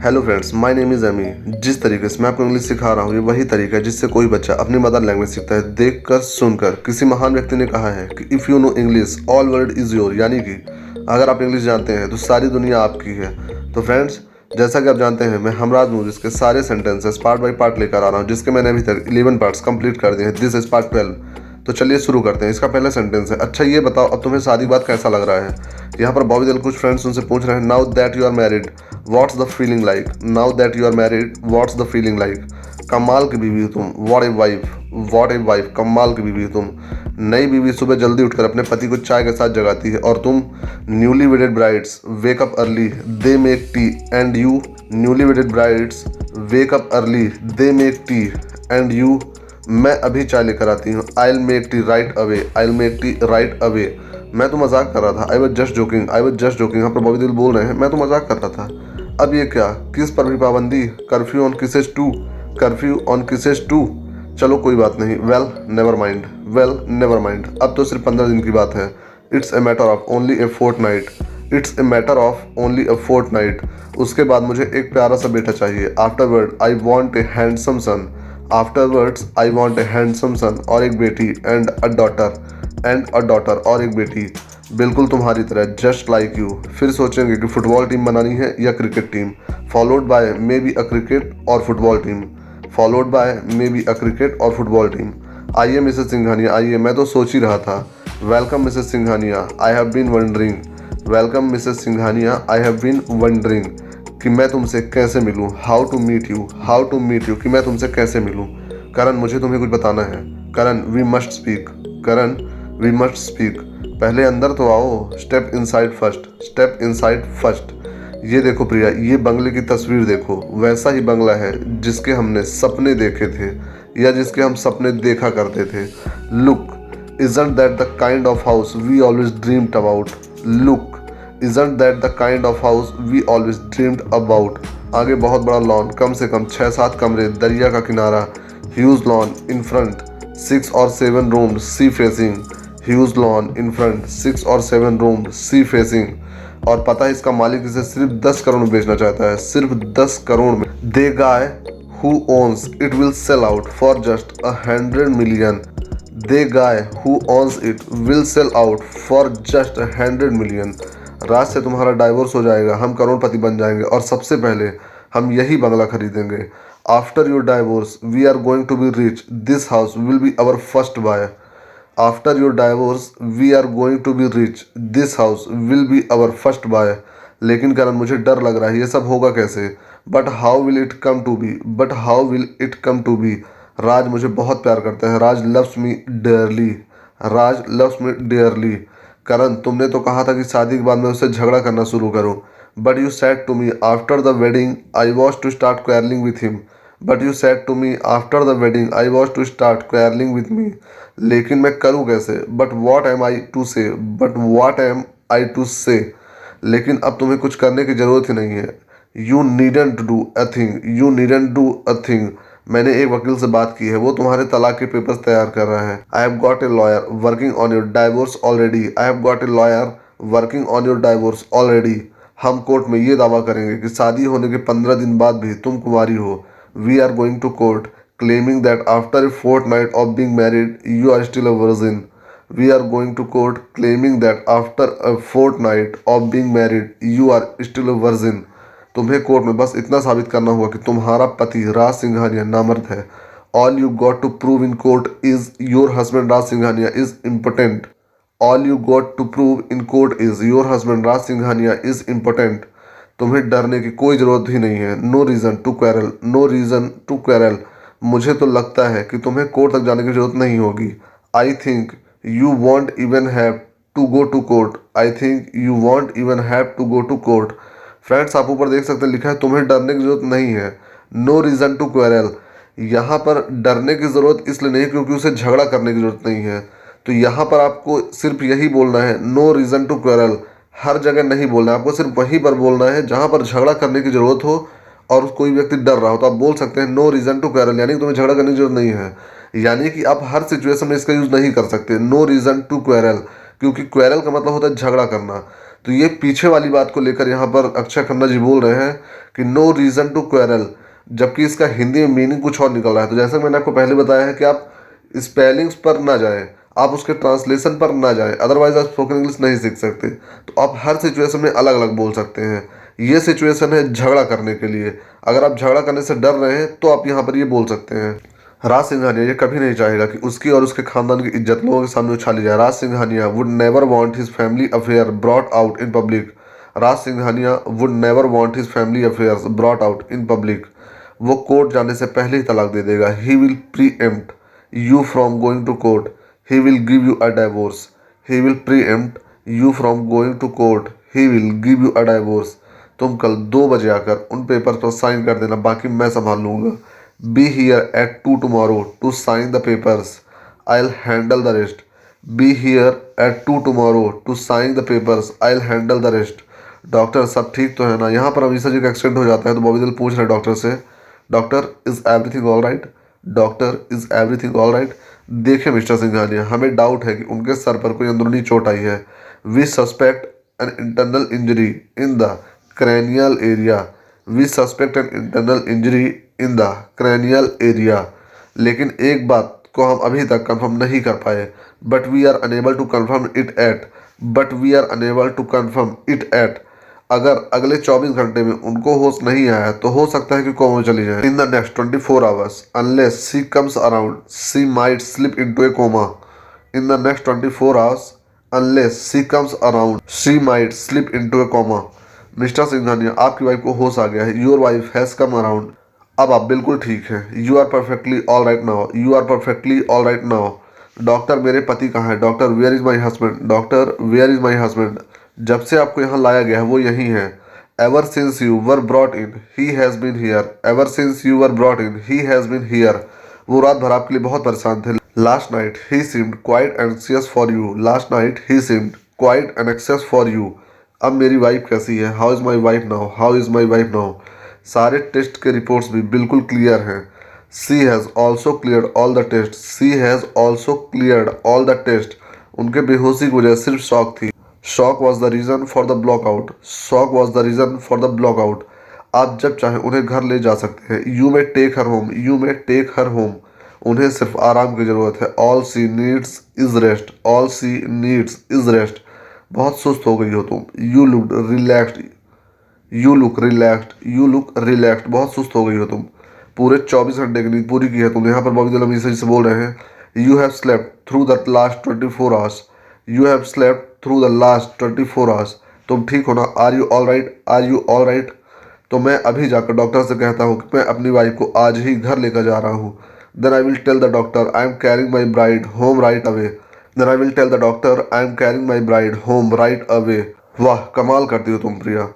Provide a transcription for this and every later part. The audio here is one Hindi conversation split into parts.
Hello friends, my name is Amy. जिस तरीके से मैं आपको इंग्लिश सिखा रहा हूँ ये वही तरीका है जिससे कोई बच्चा अपनी मदर लैंग्वेज सीखता है, देखकर सुनकर। किसी महान व्यक्ति ने कहा है कि if you know English all world is your, यानी कि अगर आप इंग्लिश जानते हैं तो सारी दुनिया आपकी है। तो फ्रेंड्स, जैसा कि आप जानते हैं, मैं हमराज मूवीज़ के सारे सेंटेंसेस पार्ट बाई पार्ट लेकर आ रहा हूँ, जिसके मैंने अभी तक 11 पार्ट्स कंप्लीट कर दिए हैं। This is part 12। तो चलिए शुरू करते हैं। इसका पहला सेंटेंस है, अच्छा ये बताओ अब तुम्हें शादी के बाद कैसा लग रहा है। यहाँ पर बॉबी देओल कुछ फ्रेंड्स उनसे पूछ रहे हैं, now that you are married what's the feeling like. Now that you are married what's the feeling like. कमाल की बीवी हो तुम, what a wife, what a wife, कमाल की बीवी हो तुम। नई बीवी सुबह जल्दी उठकर अपने पति को चाय के साथ जगाती है और तुम newly वेडेड brides wake up early they make tea and you. Newly वेडेड brides wake up early they make tea and you. मैं अभी चाय लेकर आती हूँ, I will make tea right away, I will make tea right away. मैं तो मजाक कर रहा था, I was just joking, I was just joking. यहाँ पर बॉबी देओल बोल रहे हैं मैं तो मजाक कर रहा था। अब ये क्या, किस पर भी पाबंदी, curfew on kisses too, curfew on kisses too. चलो कोई बात नहीं, well never mind, well never mind. अब तो सिर्फ 15 दिन की बात है। It's a matter of only a fortnight, it's a matter of only a fortnight. उसके बाद मुझे एक प्यारा सा बेटा चाहिए। Afterward I want a handsome son, afterwards I want a handsome son, और एक बेटी, and a daughter, and a daughter, और एक बेटी बिल्कुल तुम्हारी तरह, जस्ट लाइक यू। फिर सोचेंगे कि फुटबॉल टीम बनानी है या cricket team, followed by may be a cricket और football team, followed by may be a cricket और फुटबॉल टीम। आइए मिसेस सिंघानिया आइए, मैं तो सोच ही रहा था। Welcome Mrs Singhania, I have been wondering, welcome Mrs Singhania, I have been wondering कि मैं तुमसे कैसे मिलूं, how to meet you, how to meet you, कि मैं तुमसे कैसे मिलूं। करण, मुझे तुम्हें कुछ बताना है। Karan, we must speak, Karan we must speak. पहले अंदर तो आओ, step inside first, step inside first. ये देखो प्रिया, ये बंगले की तस्वीर देखो, वैसा ही बंगला है जिसके हमने सपने देखे थे या जिसके हम सपने देखा करते थे। Look, isn't that the kind of house we always dreamed about? Look, isn't that the kind of house we always dreamed about? आगे बहुत बड़ा लॉन, कम से कम 6-7 कमरे, दरिया का किनारा, huge log in front, 6 or 7 room sea facing, huge log in front, 6 or 7 room sea facing. और पता है इसका मालिक इसे सिर्फ 10 करोड़ में बेचना चाहता है, सिर्फ 10 करोड़ में। दे गाय who owns it will sell out for just 100 million. The guy who owns it will sell out for just 100 million. राज से तुम्हारा डाइवोर्स हो जाएगा, हम करोड़पति बन जाएंगे और सबसे पहले हम यही बंगला खरीदेंगे। After your divorce we are going to be rich, this house will be our first buy. After your divorce we are going to be rich, this house will be our first buy. लेकिन करण, मुझे डर लग रहा है, ये सब होगा कैसे। But how will it come to be, but how will it come to be. Raj मुझे बहुत प्यार करता है, Raj loves me dearly, Raj loves me dearly. Karan, तुमने तो कहा था कि शादी के बाद मैं उससे झगड़ा करना शुरू करूं। But you said to me after the wedding I was to start quarrelling with him, but you said to me after the wedding I was to start quarrelling with me. लेकिन मैं करूं कैसे। But what am I to say, but what am I to say. लेकिन अब तुम्हें कुछ करने की जरूरत ही नहीं है। You needn't do a thing, you needn't do a thing. मैंने एक वकील से बात की है, वो तुम्हारे तलाक के पेपर्स तैयार कर रहा है। I have got a lawyer working on your divorce already, I have got a lawyer working on your divorce already. हम कोर्ट में ये दावा करेंगे कि शादी होने के 15 दिन बाद भी तुम कुंवारी हो। We are going to court claiming that after a fortnight of being married you are still a virgin. We are going to court claiming that after a fortnight of being married you are still a virgin. तुम्हें कोर्ट में बस इतना साबित करना होगा कि तुम्हारा पति राज सिंघानिया नामर्द है। All you got to prove in court is your husband Raj Singhania is impotent. All you got to prove in court is your husband Raj Singhania is impotent. तुम्हें डरने की कोई ज़रूरत ही नहीं है। No reason to quarrel, no reason to quarrel. मुझे तो लगता है कि तुम्हें कोर्ट तक जाने की जरूरत नहीं होगी। I think you won't even have to go to court, I think you won't even have to go to court. Friends, आप ऊपर देख सकते हैं लिखा है तुम्हें डरने की जरूरत नहीं है। No reason to quarrel. यहाँ पर डरने की ज़रूरत इसलिए नहीं क्योंकि उसे झगड़ा करने की ज़रूरत नहीं है। तो यहाँ पर आपको सिर्फ यही बोलना है, नो रीज़न टू क्वेरल। हर जगह नहीं बोलना है, आपको सिर्फ वहीं पर बोलना है जहाँ पर झगड़ा करने की ज़रूरत हो और कोई व्यक्ति डर रहा हो तो आप बोल सकते हैं नो रीज़न टू क्वेरल, यानी कि तुम्हें झगड़ा करने की जरूरत नहीं है। यानी कि आप हर सिचुएशन में इसका यूज़ नहीं कर सकते नो रीज़न टू क्वेरल, क्योंकि क्वेरल का मतलब होता है झगड़ा करना। तो ये पीछे वाली बात को लेकर यहाँ पर अक्षय खन्ना जी बोल रहे हैं कि नो रीजन टू क्वेरल, जबकि इसका हिंदी में मीनिंग कुछ और निकल रहा है। तो जैसा मैंने आपको पहले बताया है कि आप स्पेलिंग्स पर ना जाएं, आप उसके ट्रांसलेशन पर ना जाएं, अदरवाइज आप स्पोकन इंग्लिश नहीं सीख सकते। तो आप हर सिचुएशन में अलग अलग बोल सकते हैं। ये सिचुएशन है झगड़ा करने के लिए, अगर आप झगड़ा करने से डर रहे हैं तो आप यहाँ पर ये बोल सकते हैं। राज सिंघानिया ये कभी नहीं चाहेगा कि उसकी और उसके खानदान की इज्जत लोगों के सामने उछाली जाए। Raj Singhania would never want his family affair brought out in public. Raj Singhania would never want his family affairs brought out in public. वो कोर्ट जाने से पहले ही तलाक दे देगा। He will preempt you from going to court, he will give you a divorce. He will preempt you from going to court, he will give you a divorce. तुम कल 2 बजे आकर उन पेपर पर साइन कर देना, बाकी मैं संभाल लूंगा। Be here at 2 tomorrow to sign the papers. I'll handle the rest. Be here at 2 tomorrow to sign the papers. I'll handle the rest. Doctor सब ठीक तो है ना? यहाँ पर अमीषा जी का एक्सीडेंट हो जाता है तो बॉबी देओल पूछ रहे हैं डॉक्टर से, doctor is everything all right? Doctor is everything all right? देखिए मिस्टर सिंघानिया, हमें डाउट है कि उनके सर पर कोई अंदरूनी चोट आई है। We suspect an internal injury in the cranial area. We suspect an internal injury in the cranial area. लेकिन एक बात को हम अभी तक कंफर्म नहीं कर पाए। But we are unable to confirm it at. But we are unable to confirm it at. अगर अगले 24 घंटे में उनको होश नहीं आया तो हो सकता है कि कोमा में चली जाए। In the next 24 hours unless she comes around she might slip into a coma. In the next 24 hours unless she comes around she might slip into a coma. Mister Singhania, आपकी वाइफ को होश आ गया है। Your wife has come around. अब आप बिल्कुल ठीक हैं। You are perfectly all right now. You are perfectly all right now. Doctor मेरे पति कहाँ है? Doctor where is my husband? Doctor where is my husband? जब से आपको यहाँ लाया गया है वो यहीं है। Ever since you were brought in he has been here. Ever since you were brought in he has been here. वो रात भर आपके लिए बहुत परेशान थे। Last night he seemed quite anxious for you. Last night he seemed quite anxious for you. अब मेरी वाइफ कैसी है? How is my wife now? How is my wife now? सारे टेस्ट के रिपोर्ट्स भी बिल्कुल क्लियर हैं। She has also cleared all the test. She has also cleared all the test. उनके बेहोशी की वजह सिर्फ शॉक थी। Shock was the reason for the blackout. Shock was the reason for the blackout. आप जब चाहें उन्हें घर ले जा सकते हैं। You may take her home. You may take her home. उन्हें सिर्फ आराम की ज़रूरत है। All she needs is rest. All she needs is rest. बहुत सुस्त हो गई हो तुम। You look relaxed. You look relaxed. You look relaxed. बहुत सुस्त हो गई हो तुम। पूरे 24 घंटे की नींद पूरी की है तुमने। यहाँ पर बॉबी देओल अमीषा जी से बोल रहे हैं you have slept through the last 24 hours. You have slept through the last 24 hours. तुम ठीक हो ना? Are you all right? Are you all right? तो मैं अभी जाकर डॉक्टर से कहता हूँ कि मैं अपनी वाइफ को आज ही घर लेकर जा रहा हूँ। Then I will tell the doctor I am carrying my bride home right away. Then I will tell the doctor I am carrying my bride home right away. वाह, कमाल करती हो तुम प्रिया।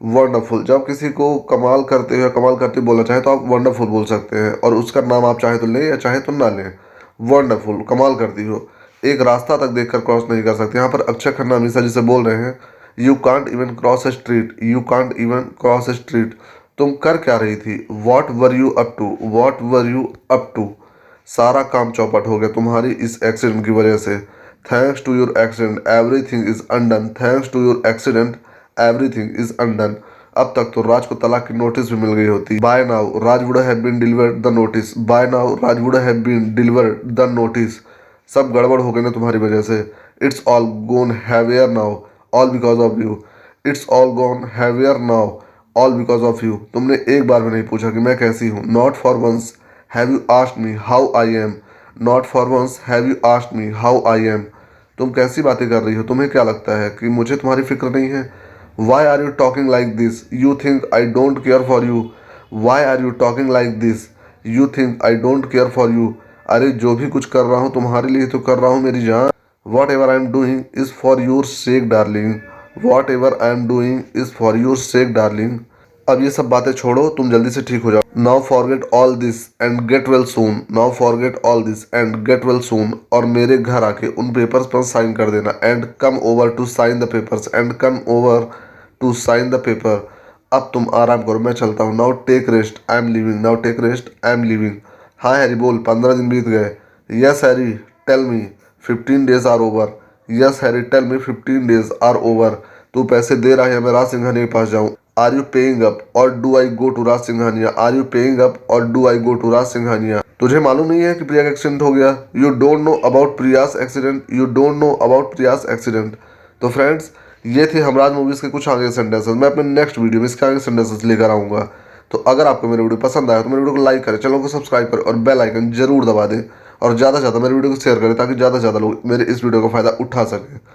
वंडरफुल। जब किसी को कमाल करते हुए कमाल करते बोलना चाहे तो आप वंडरफुल बोल सकते हैं, और उसका नाम आप चाहे तो लें या चाहे तो ना लें। वंडरफुल, कमाल करती हो। एक रास्ता तक देखकर क्रॉस नहीं कर सकते। यहाँ पर अक्षय खन्ना अमीषा जी से बोल रहे हैं you can't even cross a street. You can't even cross a street. तुम कर क्या रही थी? What were you up to? What were you up to? सारा काम चौपट हो गया तुम्हारी इस एक्सीडेंट की वजह से। Thanks to your accident everything is undone. Thanks to your accident everything is undone. अब तक तो राज को तलाक की नोटिस भी मिल गई होती। By now Raj would have been delivered the notice. By now Raj would have been delivered the notice. सब गड़बड़ हो गए ना तुम्हारी वजह से। It's all gone heavier now all because of you. It's all gone heavier now all because of you. तुमने एक बार भी नहीं पूछा कि मैं कैसी हूँ। Not for once have you asked me how I am. Not for once have you asked me how I am. तुम कैसी बातें कर रही हो? तुम्हें क्या लगता है कि मुझे तुम्हारी फिक्र नहीं है? Why are you talking like this? You think I don't care for you? Why are you talking like this? You think I don't care for you? अरे जो भी कुछ कर रहा हूँ तुम्हारे लिए तो कर रहा हूँ मेरी जान। Whatever I am doing is for your sake, darling. Whatever I am doing is for your sake, darling. अब ये सब बातें छोड़ो, तुम जल्दी से ठीक हो जाओ। Now forget all this and get well soon. Now forget all this and get well soon. और मेरे घर आके उन पेपर्स पर साइन कर देना। And come over to sign the papers. And come over to sign the paper. अब तुम आराम करो, मैं चलता हूँ। Now take rest. I am leaving. Now take rest. I am leaving. हाँ हैरी बोल, 15 दिन बीत गए। Yes Harry, tell me. 15 days are over. Yes Harry, tell me 15 days are over. तू पैसे दे रहा है मैं राज सिंघानिया के पास जाऊं? Are you paying up or do I go to Raj Singhania? Are you paying up or do I go to Raj Singhania? तुझे मालूम नहीं है कि प्रिया का एक्सीडेंट हो गया? You don't know about Priya's accident? You don't know about Priya's accident? तो फ्रेंड्स, ये थे हमराज मूवीज के कुछ आगे सेंटेंसेस। मैं अपने नेक्स्ट वीडियो में इसके आगे सेंटेंसेस लेकर आऊंगा। तो अगर आपको मेरे वीडियो पसंद आया तो मेरे वीडियो को लाइक करें, चैनल को सब्सक्राइब करें और बेल आइकन जरूर दबा दें और ज़्यादा से ज़्यादा मेरे वीडियो को शेयर करें ताकि ज़्यादा से ज़्यादा लोग मेरे इस वीडियो का फायदा उठा सकें।